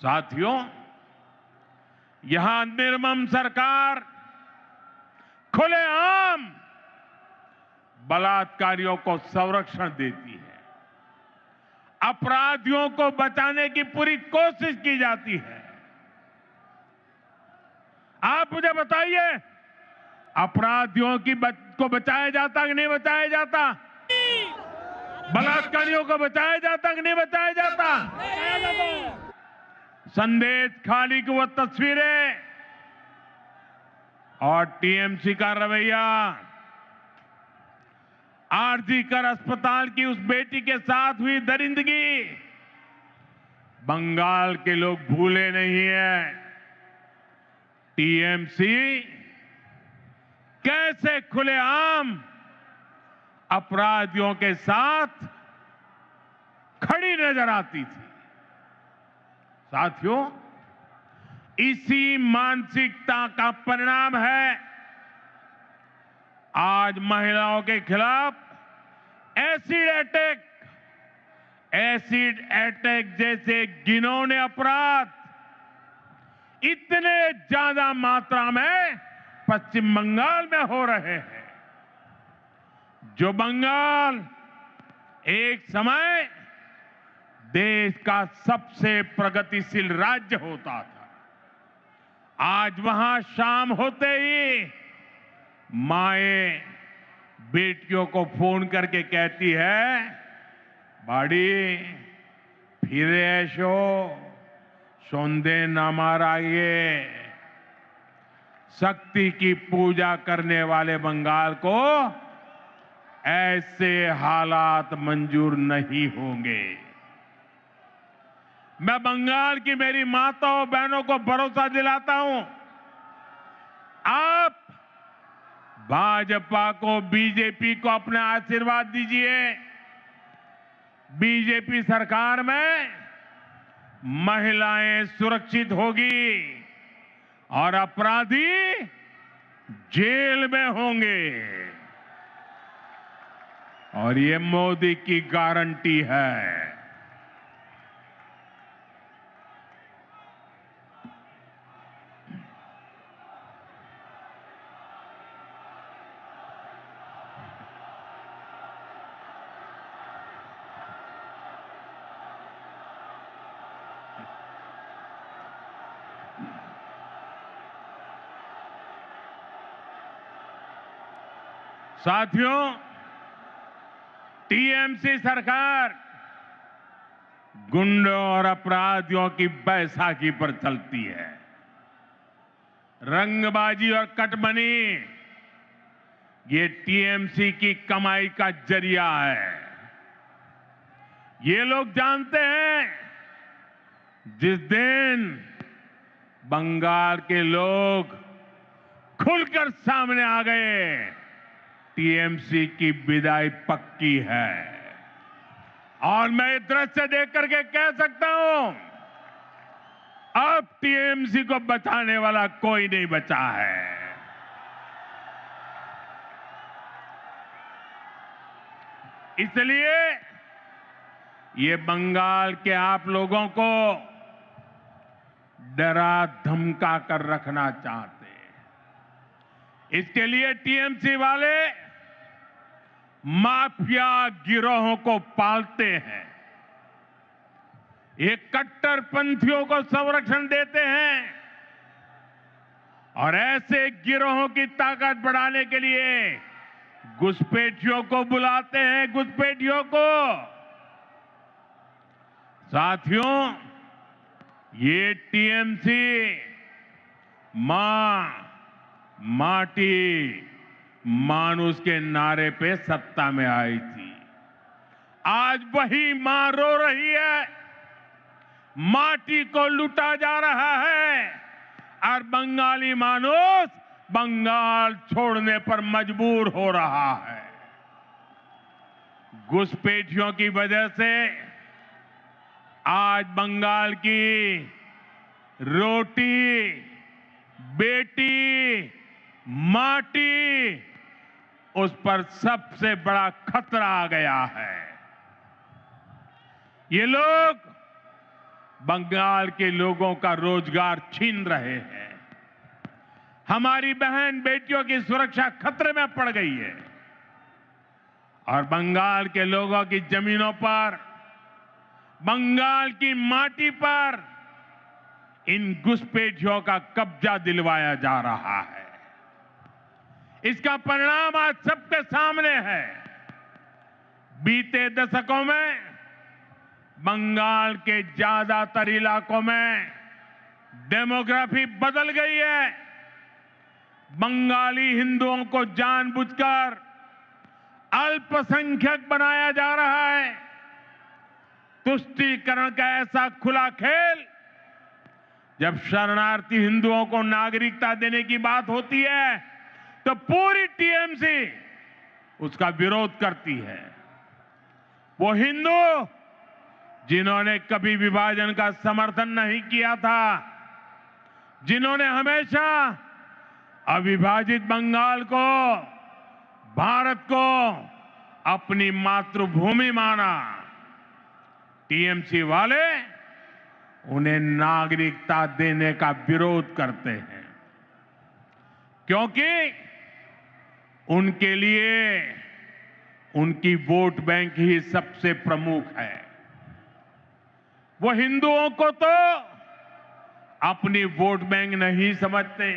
साथियों, यहां निर्मम सरकार खुलेआम बलात्कारियों को संरक्षण देती है, अपराधियों को बचाने की पूरी कोशिश की जाती है। आप मुझे बताइए, अपराधियों को बचाया जाता कि नहीं बचाया जाता? बलात्कारियों को बचाया जाता कि नहीं बचाया जाता? संदेश खाली की वो तस्वीरें और टीएमसी का रवैया, आरजीकर अस्पताल की उस बेटी के साथ हुई दरिंदगी, बंगाल के लोग भूले नहीं हैं। टीएमसी कैसे खुलेआम अपराधियों के साथ खड़ी नजर आती थी। साथियों, इसी मानसिकता का परिणाम है आज महिलाओं के खिलाफ एसिड अटैक जैसे घिनौने अपराध इतने ज्यादा मात्रा में पश्चिम बंगाल में हो रहे हैं। जो बंगाल एक समय देश का सबसे प्रगतिशील राज्य होता था, आज वहां शाम होते ही माएं बेटियों को फोन करके कहती है, बाड़ी फिर ऐशो सौंदे न माराइए। शक्ति की पूजा करने वाले बंगाल को ऐसे हालात मंजूर नहीं होंगे। मैं बंगाल की मेरी माताओं बहनों को भरोसा दिलाता हूं, आप भाजपा को, बीजेपी को अपना आशीर्वाद दीजिए। बीजेपी सरकार में महिलाएं सुरक्षित होगी और अपराधी जेल में होंगे, और ये मोदी की गारंटी है। साथियों, टीएमसी सरकार गुंडों और अपराधियों की बैसाखी पर चलती है। रंगबाजी और कटमनी ये टीएमसी की कमाई का जरिया है। ये लोग जानते हैं, जिस दिन बंगाल के लोग खुलकर सामने आ गए, टीएमसी की विदाई पक्की है। और मैं ये दृश्य देख करके कह सकता हूं, अब टीएमसी को बचाने वाला कोई नहीं बचा है। इसलिए ये बंगाल के आप लोगों को डरा धमका कर रखना चाहते हैं। इसके लिए टीएमसी वाले माफिया गिरोहों को पालते हैं, ये कट्टरपंथियों को संरक्षण देते हैं और ऐसे गिरोहों की ताकत बढ़ाने के लिए घुसपैठियों को बुलाते हैं, घुसपैठियों को। साथियों, ये टीएमसी मां, माटी, मानुष के नारे पे सत्ता में आई थी। आज वही मां रो रही है, माटी को लूटा जा रहा है और बंगाली मानुष बंगाल छोड़ने पर मजबूर हो रहा है। घुसपैठियों की वजह से आज बंगाल की रोटी, बेटी, माटी, उस पर सबसे बड़ा खतरा आ गया है। ये लोग बंगाल के लोगों का रोजगार छीन रहे हैं। हमारी बहन बेटियों की सुरक्षा खतरे में पड़ गई है और बंगाल के लोगों की जमीनों पर, बंगाल की माटी पर इन घुसपैठियों का कब्जा दिलवाया जा रहा है। इसका परिणाम आज सबके सामने है। बीते दशकों में बंगाल के ज्यादातर इलाकों में डेमोग्राफी बदल गई है। बंगाली हिंदुओं को जानबूझकर अल्पसंख्यक बनाया जा रहा है। तुष्टीकरण का ऐसा खुला खेल, जब शरणार्थी हिंदुओं को नागरिकता देने की बात होती है तो पूरी टीएमसी उसका विरोध करती है। वो हिंदू जिन्होंने कभी विभाजन का समर्थन नहीं किया था, जिन्होंने हमेशा अविभाजित बंगाल को, भारत को अपनी मातृभूमि माना, टीएमसी वाले उन्हें नागरिकता देने का विरोध करते हैं, क्योंकि उनके लिए उनकी वोट बैंक ही सबसे प्रमुख है। वो हिंदुओं को तो अपनी वोट बैंक नहीं समझते,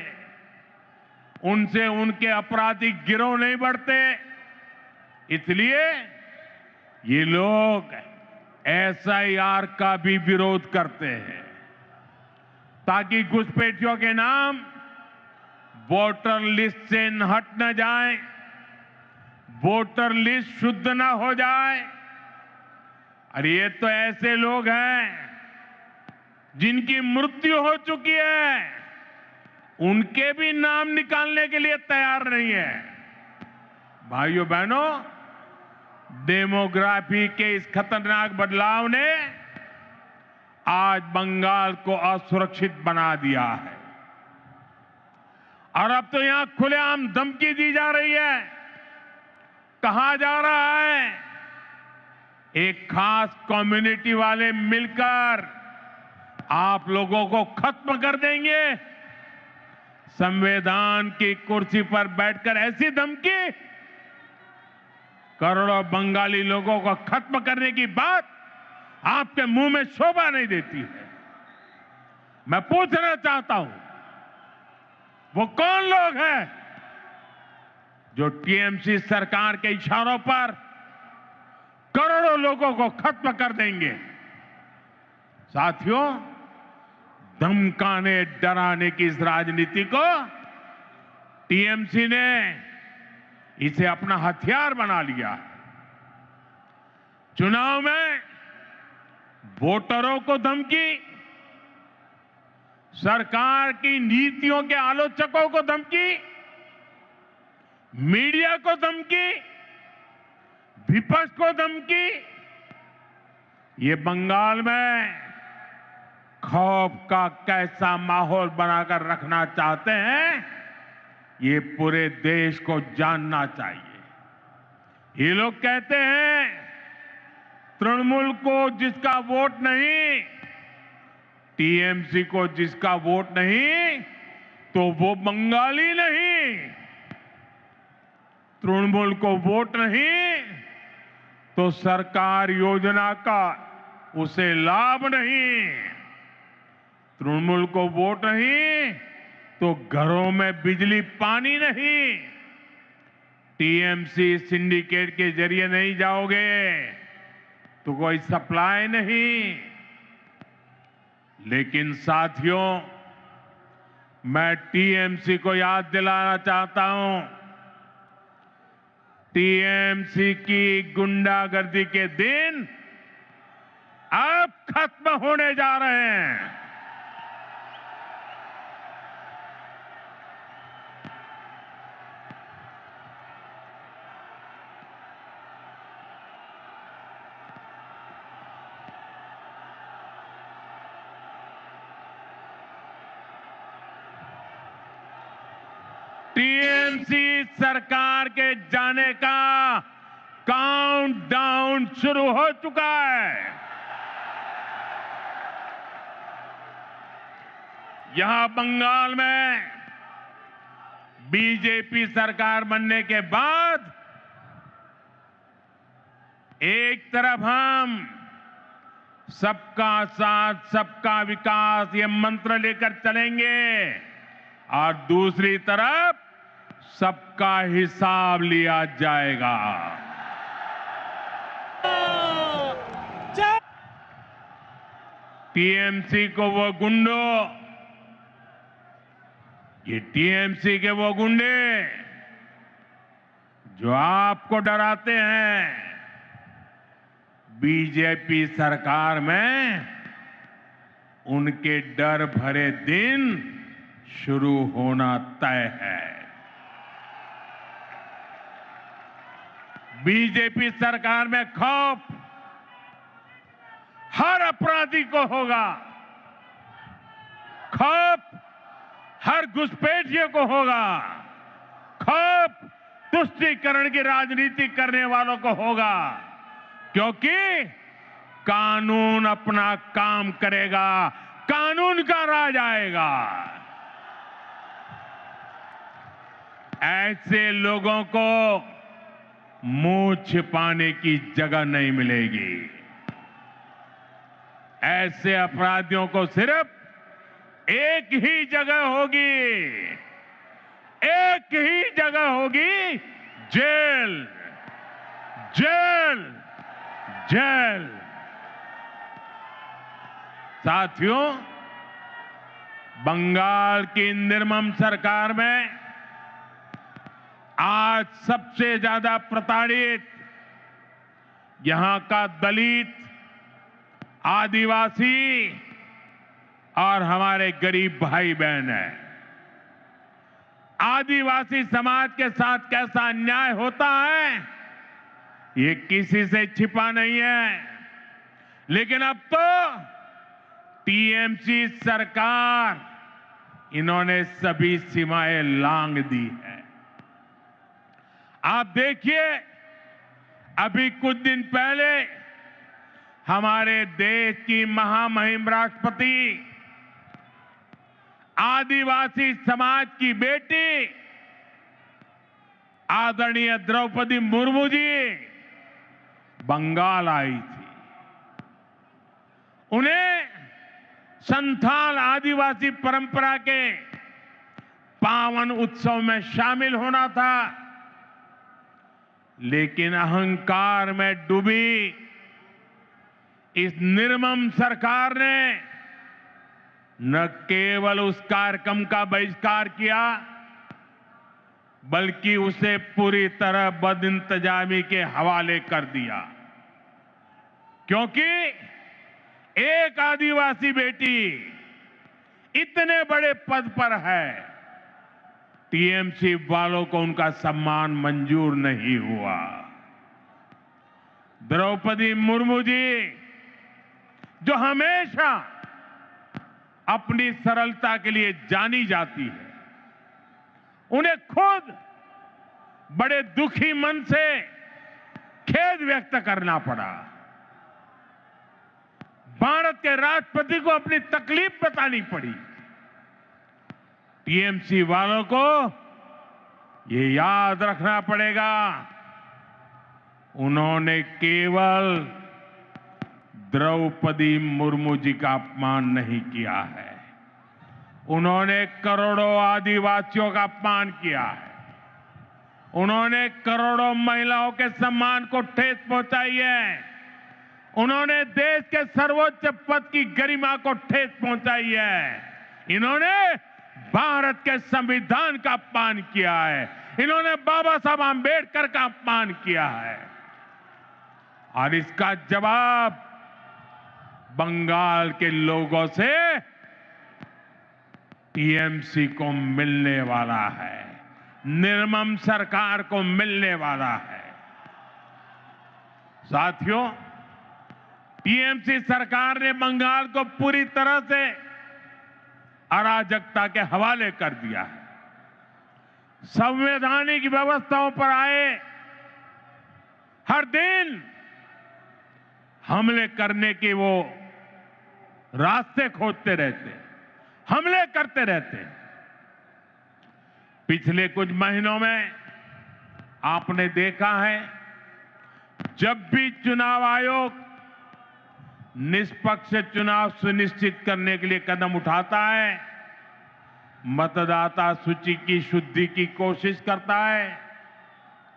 उनसे उनके आपराधिक गिरोह नहीं बढ़ते, इसलिए ये लोग एसआईआर का भी विरोध करते हैं ताकि घुसपैठियों के नाम वोटर लिस्ट से हट न जाए, वोटर लिस्ट शुद्ध न हो जाए। और ये तो ऐसे लोग हैं जिनकी मृत्यु हो चुकी है, उनके भी नाम निकालने के लिए तैयार नहीं है। भाइयों बहनों, डेमोग्राफी के इस खतरनाक बदलाव ने आज बंगाल को असुरक्षित बना दिया है और अब तो यहां खुलेआम धमकी दी जा रही है। कहा जा रहा है एक खास कम्युनिटी वाले मिलकर आप लोगों को खत्म कर देंगे। संविधान की कुर्सी पर बैठकर ऐसी धमकी, करोड़ों बंगाली लोगों को खत्म करने की बात आपके मुंह में शोभा नहीं देती है। मैं पूछना चाहता हूं, वो कौन लोग हैं जो टीएमसी सरकार के इशारों पर करोड़ों लोगों को खत्म कर देंगे? साथियों, धमकाने डराने की इस राजनीति को टीएमसी ने इसे अपना हथियार बना लिया। चुनाव में वोटरों को धमकी, सरकार की नीतियों के आलोचकों को धमकी, मीडिया को धमकी, विपक्ष को धमकी। ये बंगाल में खौफ का कैसा माहौल बनाकर रखना चाहते हैं, ये पूरे देश को जानना चाहिए। ये लोग कहते हैं तृणमूल को जिसका वोट नहीं, टीएमसी को जिसका वोट नहीं, तो वो बंगाली नहीं। तृणमूल को वोट नहीं तो सरकार योजना का उसे लाभ नहीं। तृणमूल को वोट नहीं तो घरों में बिजली पानी नहीं। टीएमसी सिंडिकेट के जरिए नहीं जाओगे तो कोई सप्लाई नहीं। लेकिन साथियों, मैं टीएमसी को याद दिलाना चाहता हूं, टीएमसी की गुंडागर्दी के दिन अब खत्म होने जा रहे हैं। टीएमसी सरकार के जाने का काउंटडाउन शुरू हो चुका है। यहां बंगाल में बीजेपी सरकार बनने के बाद एक तरफ हम सबका साथ सबका विकास ये मंत्र लेकर चलेंगे और दूसरी तरफ सबका हिसाब लिया जाएगा। टीएमसी को वो गुंडों, ये टीएमसी के वो गुंडे जो आपको डराते हैं, बीजेपी सरकार में उनके डर भरे दिन शुरू होना तय है। बीजेपी सरकार में खौफ हर अपराधी को होगा, खौफ हर घुसपैठिए को होगा, खौफ तुष्टीकरण की राजनीति करने वालों को होगा, क्योंकि कानून अपना काम करेगा, कानून का राज आएगा। ऐसे लोगों को मुंह छिपाने की जगह नहीं मिलेगी। ऐसे अपराधियों को सिर्फ एक ही जगह होगी, एक ही जगह होगी, जेल, जेल, जेल। साथियों, बंगाल की निर्मम सरकार में आज सबसे ज्यादा प्रताड़ित यहां का दलित, आदिवासी और हमारे गरीब भाई बहन है। आदिवासी समाज के साथ कैसा अन्याय होता है ये किसी से छिपा नहीं है, लेकिन अब तो टीएमसी सरकार इन्होंने सभी सीमाएं लांघ दी है। आप देखिए, अभी कुछ दिन पहले हमारे देश की महामहिम राष्ट्रपति, आदिवासी समाज की बेटी आदरणीय द्रौपदी मुर्मू जी बंगाल आई थी। उन्हें संथाल आदिवासी परंपरा के पावन उत्सव में शामिल होना था, लेकिन अहंकार में डूबी इस निर्मम सरकार ने न केवल उस कार्यक्रम का बहिष्कार किया, बल्कि उसे पूरी तरह बदइंतजामी के हवाले कर दिया। क्योंकि एक आदिवासी बेटी इतने बड़े पद पर है, टीएमसी वालों को उनका सम्मान मंजूर नहीं हुआ। द्रौपदी मुर्मू जी जो हमेशा अपनी सरलता के लिए जानी जाती है, उन्हें खुद बड़े दुखी मन से खेद व्यक्त करना पड़ा। भारत के राष्ट्रपति को अपनी तकलीफ बतानी पड़ी। टीएमसी वालों को ये याद रखना पड़ेगा, उन्होंने केवल द्रौपदी मुर्मू जी का अपमान नहीं किया है, उन्होंने करोड़ों आदिवासियों का अपमान किया है, उन्होंने करोड़ों महिलाओं के सम्मान को ठेस पहुंचाई है उन्होंने देश के सर्वोच्च पद की गरिमा को ठेस पहुंचाई है। इन्होंने भारत के संविधान का अपमान किया है। इन्होंने बाबा साहब आंबेडकर का अपमान किया है और इसका जवाब बंगाल के लोगों से टीएमसी को मिलने वाला है, निर्मम सरकार को मिलने वाला है। साथियों, टीएमसी सरकार ने बंगाल को पूरी तरह से अराजकता के हवाले कर दिया है। संवैधानिक व्यवस्थाओं पर आए हर दिन हमले करने के वो रास्ते खोजते रहते हैं, हमले करते रहते हैं। पिछले कुछ महीनों में आपने देखा है, जब भी चुनाव आयोग निष्पक्ष चुनाव सुनिश्चित करने के लिए कदम उठाता है, मतदाता सूची की शुद्धि की कोशिश करता है,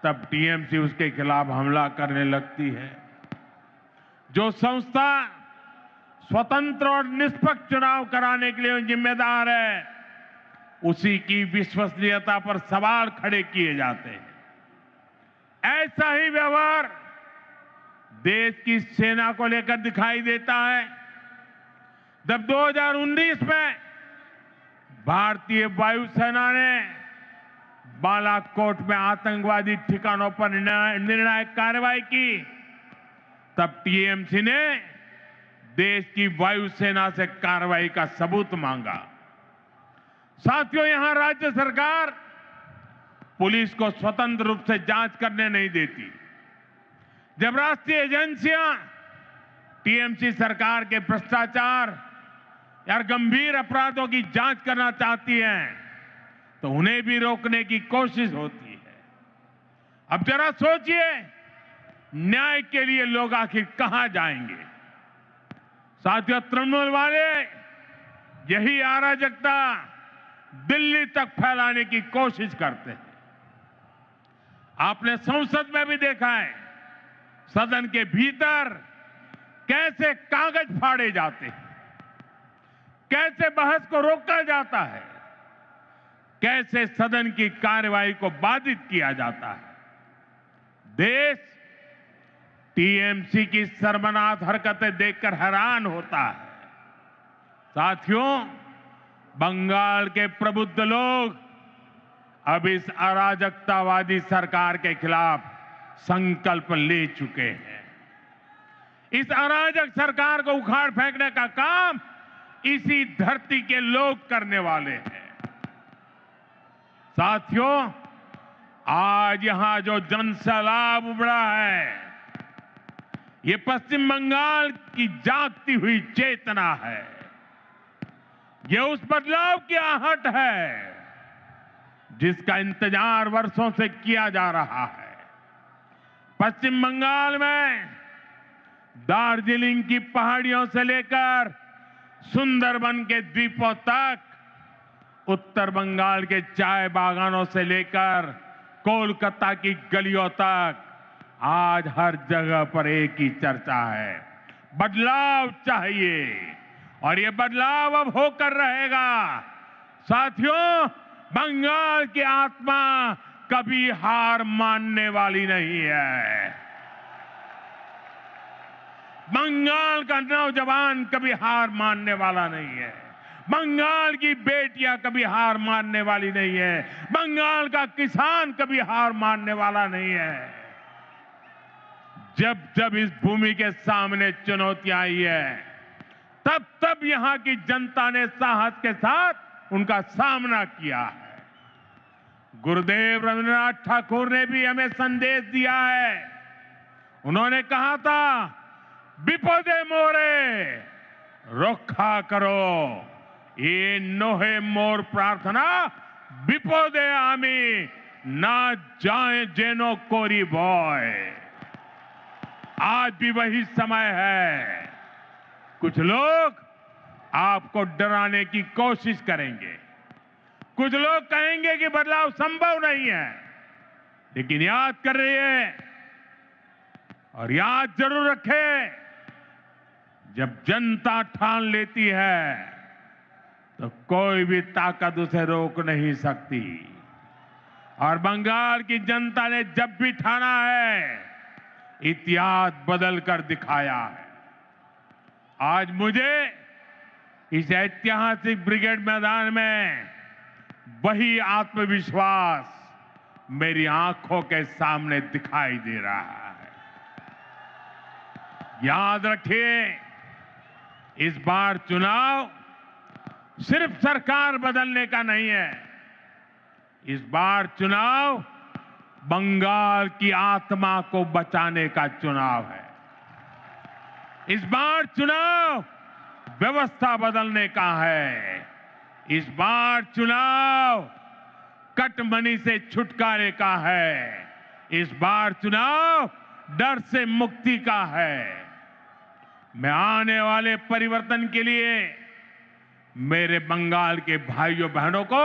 तब टीएमसी उसके खिलाफ हमला करने लगती है। जो संस्था स्वतंत्र और निष्पक्ष चुनाव कराने के लिए जिम्मेदार है, उसी की विश्वसनीयता पर सवाल खड़े किए जाते हैं। ऐसा ही व्यवहार देश की सेना को लेकर दिखाई देता है। जब 2019 में भारतीय वायुसेना ने बालाकोट में आतंकवादी ठिकानों पर निर्णायक कार्रवाई की, तब टीएमसी ने देश की वायुसेना से कार्रवाई का सबूत मांगा। साथियों, यहां राज्य सरकार पुलिस को स्वतंत्र रूप से जांच करने नहीं देती। जब राष्ट्रीय एजेंसियां टीएमसी सरकार के भ्रष्टाचार या गंभीर अपराधों की जांच करना चाहती हैं, तो उन्हें भी रोकने की कोशिश होती है। अब जरा सोचिए, न्याय के लिए लोग आखिर कहां जाएंगे? साथियों, तृणमूल वाले यही अराजकता दिल्ली तक फैलाने की कोशिश करते हैं। आपने संसद में भी देखा है, सदन के भीतर कैसे कागज फाड़े जाते हैं, कैसे बहस को रोका जाता है, कैसे सदन की कार्यवाही को बाधित किया जाता है। देश टीएमसी की शर्मनाक हरकतें देखकर हैरान होता है। साथियों, बंगाल के प्रबुद्ध लोग अब इस अराजकतावादी सरकार के खिलाफ संकल्प ले चुके हैं। इस अराजक सरकार को उखाड़ फेंकने का काम इसी धरती के लोग करने वाले हैं। साथियों, आज यहां जो जनसैलाब उमड़ा है, ये पश्चिम बंगाल की जागती हुई चेतना है। ये उस बदलाव की आहट है जिसका इंतजार वर्षों से किया जा रहा है। पश्चिम बंगाल में दार्जिलिंग की पहाड़ियों से लेकर सुंदरबन के द्वीपों तक, उत्तर बंगाल के चाय बागानों से लेकर कोलकाता की गलियों तक, आज हर जगह पर एक ही चर्चा है, बदलाव चाहिए और ये बदलाव अब होकर रहेगा। साथियों, बंगाल की आत्मा कभी हार मानने वाली नहीं है। बंगाल का नौजवान कभी हार मानने वाला नहीं है। बंगाल की बेटियां कभी हार मानने वाली नहीं है। बंगाल का किसान कभी हार मानने वाला नहीं है। जब जब इस भूमि के सामने चुनौतियां आई है, तब तब यहां की जनता ने साहस के साथ उनका सामना किया है। गुरुदेव रविन्द्रनाथ ठाकुर ने भी हमें संदेश दिया है। उन्होंने कहा था, विपदे मोरे रक्षा करो, ये नोहे मोर प्रार्थना विपदे आमी ना जाए जेनो कोरी बॉय। आज भी वही समय है। कुछ लोग आपको डराने की कोशिश करेंगे, कुछ लोग कहेंगे कि बदलाव संभव नहीं है, लेकिन याद कर रही है और याद जरूर रखें, जब जनता ठान लेती है तो कोई भी ताकत उसे रोक नहीं सकती। और बंगाल की जनता ने जब भी ठाना है, इतिहास बदल कर दिखाया है। आज मुझे इस ऐतिहासिक ब्रिगेड मैदान में वही आत्मविश्वास मेरी आंखों के सामने दिखाई दे रहा है। याद रखिए, इस बार चुनाव सिर्फ सरकार बदलने का नहीं है। इस बार चुनाव बंगाल की आत्मा को बचाने का चुनाव है। इस बार चुनाव व्यवस्था बदलने का है। इस बार चुनाव कटमनी से छुटकारे का है। इस बार चुनाव डर से मुक्ति का है। मैं आने वाले परिवर्तन के लिए मेरे बंगाल के भाइयों बहनों को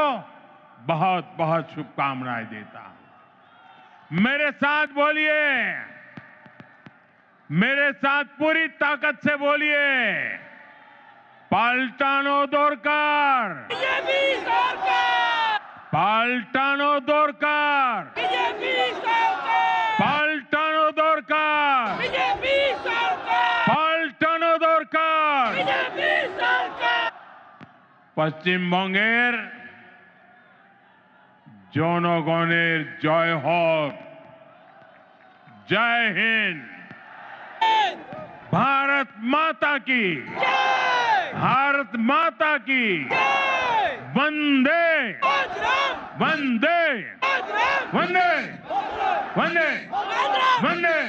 बहुत बहुत शुभकामनाएं देता हूं। मेरे साथ बोलिए, मेरे साथ पूरी ताकत से बोलिए, पाल्टानो दोरकार, बीजेपी सरकार, पाल्टानो दोरकार, बीजेपी सरकार, पाल्टानो दोरकार, बीजेपी सरकार, पाल्टानो दोरकार। बीजेपी सरकार। पश्चिम बंगेर জনগণের জয় হোক। जय हिंद। भारत माता की, जय भारत माता की। जय वंदे मातरम, वंदे मातरम, वंदे वंदे मातरम, वंदे